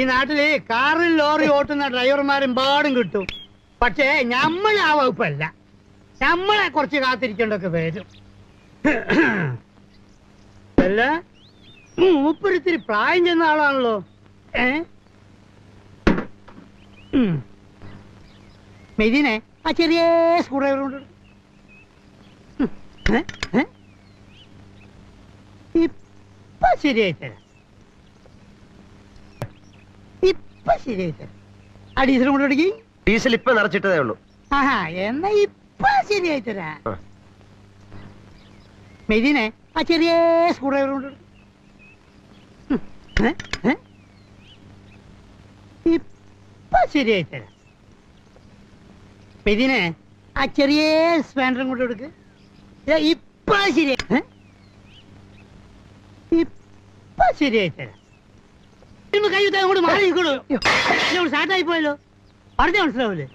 ഈ നാട്ടില് കാറിൽ ലോറി ഓട്ടുന്ന ഡ്രൈവർമാരും പാടും കിട്ടും. പക്ഷേ നമ്മളെ ആ വകുപ്പല്ല. നമ്മളെ കുറച്ച് കാത്തിരിക്കേണ്ടൊക്കെ വരും. അല്ല, മൂപ്പരിത്തിരി പ്രായം ചെന്ന ആളാണല്ലോ. മെതിനെ ആ ചെറിയ സ്ക്രൂ ഡ്രൈവർ കൊണ്ട് ഇപ്പൊ ശരിയായി തരാം. ഇപ്പൊ ശരിയായി തരാം. ആ ഡീസൽ കൊണ്ട് എടുക്കി. ഡീസൽ ഇപ്പൊ നിറച്ചിട്ടതേ ഉള്ളൂ. ആഹാ, എന്നാ ഇപ്പൊ ശരിയായി തരാം. മെതിനെ ആ ചെറിയ സ്ക്രൂ ഡ്രൈവർ കൊണ്ട് ഇപ്പൊ ശരിയായി തരാം. മെതിനെ ആ ചെറിയ സ്പാൻഡറും കൊണ്ട് എടുക്ക്. ഇപ്പൊ ശരിയായി. ഇപ്പൊ ശരിയായി തരാം. കൈ അങ്ങോട്ട് മാറി സ്റ്റാർട്ടായി പോയല്ലോ. പറഞ്ഞ മനസ്സിലാവൂലേ?